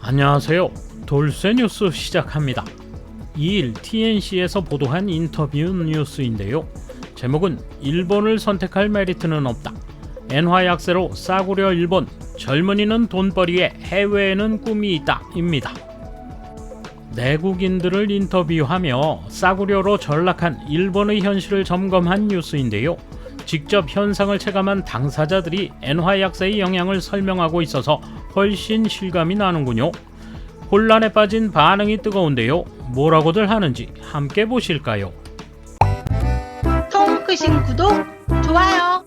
안녕하세요. 돌쇠 뉴스 시작합니다. 2일 TNC에서 보도한 인터뷰 뉴스인데요. 제목은 일본을 선택할 메리트는 없다. 엔화 약세로 싸구려 일본, 젊은이는 돈벌이에 해외에는 꿈이 있다 입니다. 내국인들을 인터뷰하며 싸구려로 전락한 일본의 현실을 점검한 뉴스인데요. 직접 현상을 체감한 당사자들이 엔화 약세의 영향을 설명하고 있어서 훨씬 실감이 나는군요. 혼란에 빠진 반응이 뜨거운데요. 뭐라고들 하는지 함께 보실까요? 통 크신 구독, 좋아요.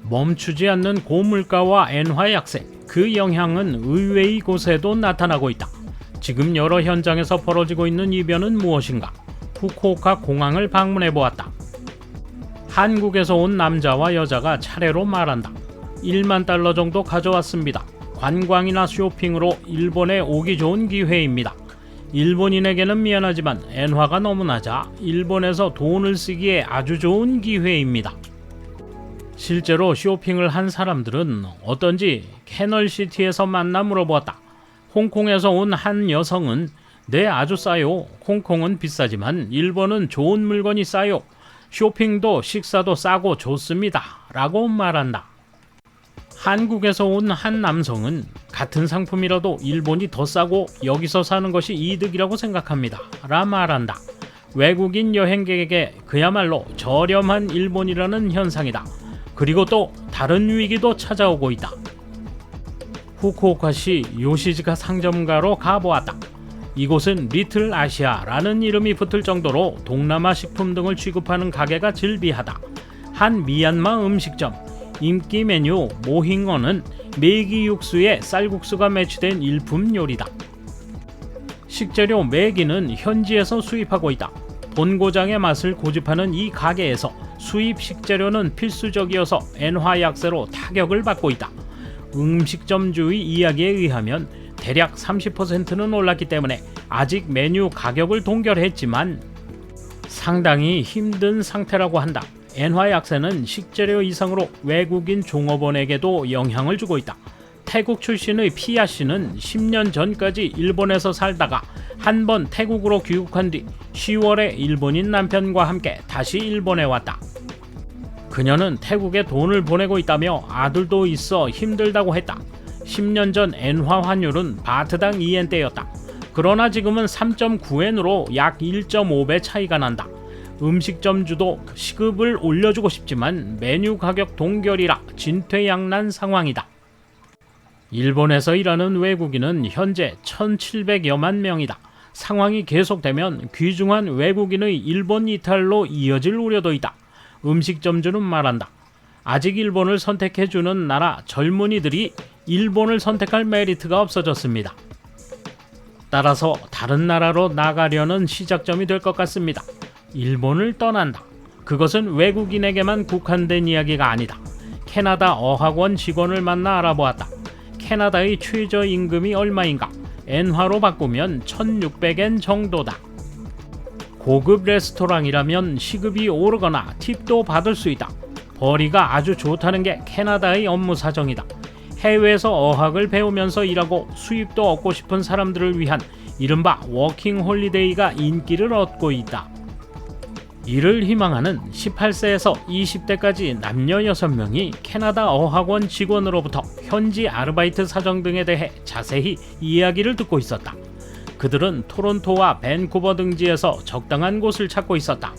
멈추지 않는 고물가와 엔화 약세, 그 영향은 의외의 곳에도 나타나고 있다. 지금 여러 현장에서 벌어지고 있는 이변은 무엇인가? 후쿠오카 공항을 방문해 보았다. 한국에서 온 남자와 여자가 차례로 말한다. 1만 달러 정도 가져왔습니다. 관광이나 쇼핑으로 일본에 오기 좋은 기회입니다. 일본인에게는 미안하지만 엔화가 너무 낮아 일본에서 돈을 쓰기에 아주 좋은 기회입니다. 실제로 쇼핑을 한 사람들은 어떤지 캐널시티에서 만나 물어보았다. 홍콩에서 온 한 여성은 네, 아주 싸요. 홍콩은 비싸지만 일본은 좋은 물건이 싸요. 쇼핑도 식사도 싸고 좋습니다. 라고 말한다. 한국에서 온 한 남성은 같은 상품이라도 일본이 더 싸고 여기서 사는 것이 이득이라고 생각합니다. 라 말한다. 외국인 여행객에게 그야말로 저렴한 일본이라는 현상이다. 그리고 또 다른 위기도 찾아오고 있다. 후쿠오카시 요시지카 상점가로 가보았다. 이곳은 리틀 아시아라는 이름이 붙을 정도로 동남아 식품 등을 취급하는 가게가 즐비하다. 한 미얀마 음식점, 인기 메뉴 모힝어는 메기 육수에 쌀국수가 매치된 일품 요리다. 식재료 메기는 현지에서 수입하고 있다. 본고장의 맛을 고집하는 이 가게에서 수입 식재료는 필수적이어서 엔화 약세로 타격을 받고 있다. 음식점주의 이야기에 의하면 대략 30%는 올랐기 때문에 아직 메뉴 가격을 동결했지만 상당히 힘든 상태라고 한다. 엔화 약세는 식재료 이상으로 외국인 종업원에게도 영향을 주고 있다. 태국 출신의 피아 씨는 10년 전까지 일본에서 살다가 한 번 태국으로 귀국한 뒤 10월에 일본인 남편과 함께 다시 일본에 왔다. 그녀는 태국에 돈을 보내고 있다며 아들도 있어 힘들다고 했다. 10년 전 엔화 환율은 바트당 2엔대였다. 그러나 지금은 3.9엔으로 약 1.5배 차이가 난다. 음식점주도 시급을 올려주고 싶지만 메뉴 가격 동결이라 진퇴양난 상황이다. 일본에서 일하는 외국인은 현재 1,700여만 명이다. 상황이 계속되면 귀중한 외국인의 일본 이탈로 이어질 우려도 있다. 음식점주는 말한다. 아직 일본을 선택해주는 나라 젊은이들이 일본을 선택할 메리트가 없어졌습니다. 따라서 다른 나라로 나가려는 시작점이 될 것 같습니다. 일본을 떠난다. 그것은 외국인에게만 국한된 이야기가 아니다. 캐나다 어학원 직원을 만나 알아보았다. 캐나다의 최저임금이 얼마인가? 엔화로 바꾸면 1,600엔 정도다. 고급 레스토랑이라면 시급이 오르거나 팁도 받을 수 있다. 벌이가 아주 좋다는 게 캐나다의 업무 사정이다. 해외에서 어학을 배우면서 일하고 수입도 얻고 싶은 사람들을 위한 이른바 워킹 홀리데이가 인기를 얻고 있다. 이를 희망하는 18세에서 20대까지 남녀 6명이 캐나다 어학원 직원으로부터 현지 아르바이트 사정 등에 대해 자세히 이야기를 듣고 있었다. 그들은 토론토와 밴쿠버 등지에서 적당한 곳을 찾고 있었다.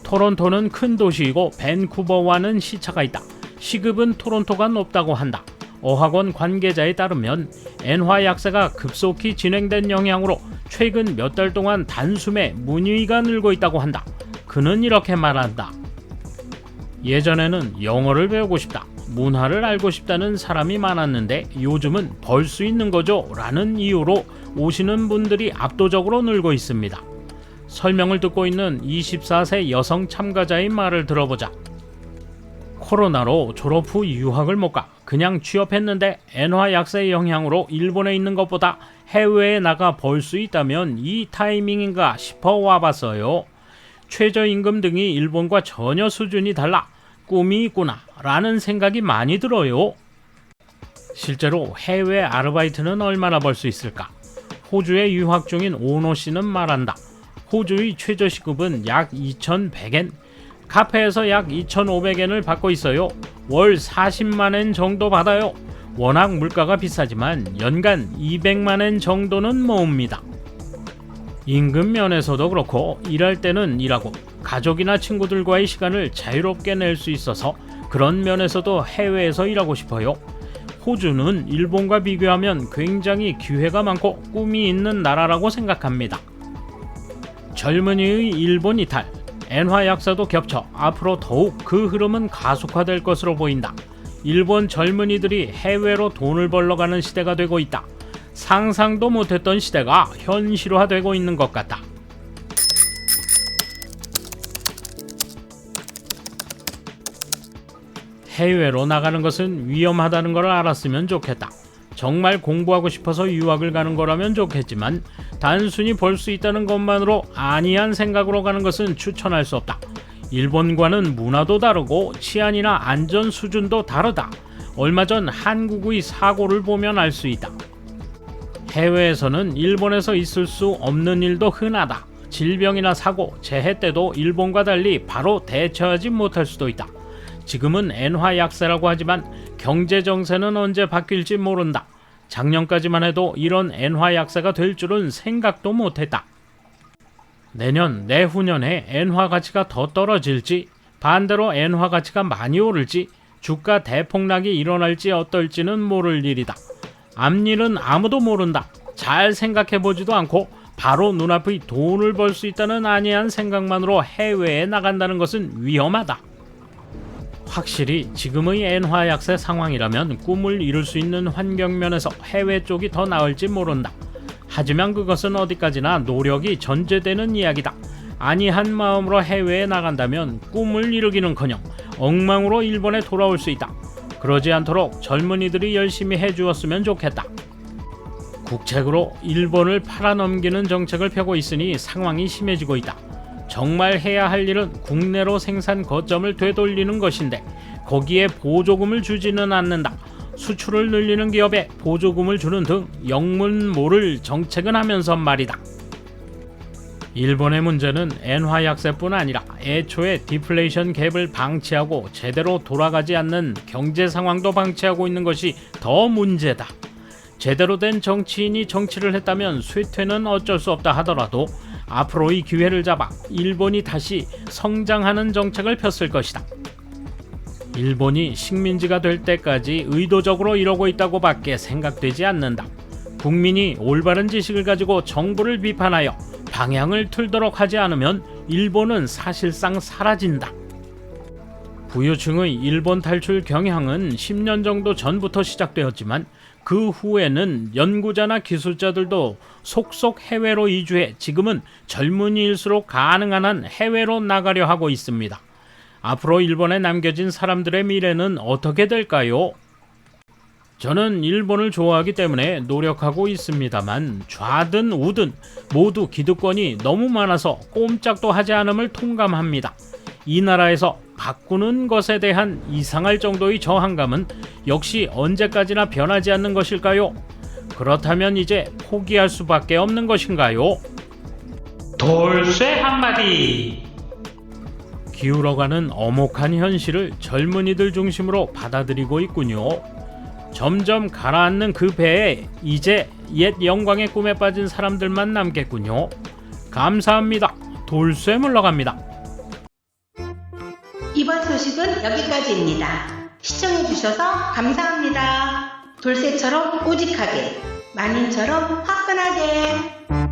토론토는 큰 도시이고 밴쿠버와는 시차가 있다. 시급은 토론토가 높다고 한다. 어학원 관계자에 따르면 엔화 약세가 급속히 진행된 영향으로 최근 몇 달 동안 단숨에 문의가 늘고 있다고 한다. 그는 이렇게 말한다. 예전에는 영어를 배우고 싶다, 문화를 알고 싶다는 사람이 많았는데 요즘은 벌 수 있는 거죠 라는 이유로 오시는 분들이 압도적으로 늘고 있습니다. 설명을 듣고 있는 24세 여성 참가자의 말을 들어보자. 코로나로 졸업 후 유학을 못 가 그냥 취업했는데 엔화 약세의 영향으로 일본에 있는 것보다 해외에 나가 벌 수 있다면 이 타이밍인가 싶어 와봤어요. 최저임금 등이 일본과 전혀 수준이 달라 꿈이 있구나 라는 생각이 많이 들어요. 실제로 해외 아르바이트는 얼마나 벌 수 있을까? 호주에 유학 중인 오노 씨는 말한다. 호주의 최저시급은 약 2,100엔, 카페에서 약 2,500엔을 받고 있어요. 월 40만엔 정도 받아요. 워낙 물가가 비싸지만 연간 200만엔 정도는 모읍니다. 임금 면에서도 그렇고 일할 때는 일하고 가족이나 친구들과의 시간을 자유롭게 낼 수 있어서 그런 면에서도 해외에서 일하고 싶어요. 호주는 일본과 비교하면 굉장히 기회가 많고 꿈이 있는 나라라고 생각합니다. 젊은이의 일본 이탈, 엔화 약세도 겹쳐 앞으로 더욱 그 흐름은 가속화될 것으로 보인다. 일본 젊은이들이 해외로 돈을 벌러 가는 시대가 되고 있다. 상상도 못했던 시대가 현실화되고 있는 것 같다. 해외로 나가는 것은 위험하다는 걸 알았으면 좋겠다. 정말 공부하고 싶어서 유학을 가는 거라면 좋겠지만 단순히 벌 수 있다는 것만으로 안이한 생각으로 가는 것은 추천할 수 없다. 일본과는 문화도 다르고 치안이나 안전 수준도 다르다. 얼마 전 한국의 사고를 보면 알 수 있다. 해외에서는 일본에서 있을 수 없는 일도 흔하다. 질병이나 사고, 재해 때도 일본과 달리 바로 대처하지 못할 수도 있다. 지금은 엔화 약세라고 하지만 경제 정세는 언제 바뀔지 모른다. 작년까지만 해도 이런 엔화 약세가 될 줄은 생각도 못했다. 내년, 내후년에 엔화 가치가 더 떨어질지 반대로 엔화 가치가 많이 오를지 주가 대폭락이 일어날지 어떨지는 모를 일이다. 앞일은 아무도 모른다. 잘 생각해보지도 않고 바로 눈앞의 돈을 벌 수 있다는 안이한 생각만으로 해외에 나간다는 것은 위험하다. 확실히 지금의 엔화 약세 상황이라면 꿈을 이룰 수 있는 환경면에서 해외 쪽이 더 나을지 모른다. 하지만 그것은 어디까지나 노력이 전제되는 이야기다. 안이한 마음으로 해외에 나간다면 꿈을 이루기는커녕 엉망으로 일본에 돌아올 수 있다. 그러지 않도록 젊은이들이 열심히 해주었으면 좋겠다. 국책으로 일본을 팔아넘기는 정책을 펴고 있으니 상황이 심해지고 있다. 정말 해야 할 일은 국내로 생산 거점을 되돌리는 것인데 거기에 보조금을 주지는 않는다. 수출을 늘리는 기업에 보조금을 주는 등 영문모를 정책은 하면서 말이다. 일본의 문제는 엔화 약세뿐 아니라 애초에 디플레이션 갭을 방치하고 제대로 돌아가지 않는 경제 상황도 방치하고 있는 것이 더 문제다. 제대로 된 정치인이 정치를 했다면 쇠퇴는 어쩔 수 없다 하더라도 앞으로의 기회를 잡아 일본이 다시 성장하는 정책을 폈을 것이다. 일본이 식민지가 될 때까지 의도적으로 이러고 있다고 밖에 생각되지 않는다. 국민이 올바른 지식을 가지고 정부를 비판하여 방향을 틀도록 하지 않으면 일본은 사실상 사라진다. 부유층의 일본 탈출 경향은 10년 정도 전부터 시작되었지만 그 후에는 연구자나 기술자들도 속속 해외로 이주해 지금은 젊은이일수록 가능한 한 해외로 나가려 하고 있습니다. 앞으로 일본에 남겨진 사람들의 미래는 어떻게 될까요? 저는 일본을 좋아하기 때문에 노력하고 있습니다만 좌든 우든 모두 기득권이 너무 많아서 꼼짝도 하지 않음을 통감합니다. 이 나라에서 바꾸는 것에 대한 이상할 정도의 저항감은 역시 언제까지나 변하지 않는 것일까요? 그렇다면 이제 포기할 수밖에 없는 것인가요? 돌쇠 한마디! 기울어가는 엄혹한 현실을 젊은이들 중심으로 받아들이고 있군요. 점점 가라앉는 그 배에 이제 옛 영광의 꿈에 빠진 사람들만 남겠군요. 감사합니다. 돌쇠 물러갑니다. 이번 소식은 여기까지입니다. 시청해주셔서 감사합니다. 돌쇠처럼 우직하게, 만인처럼 화끈하게.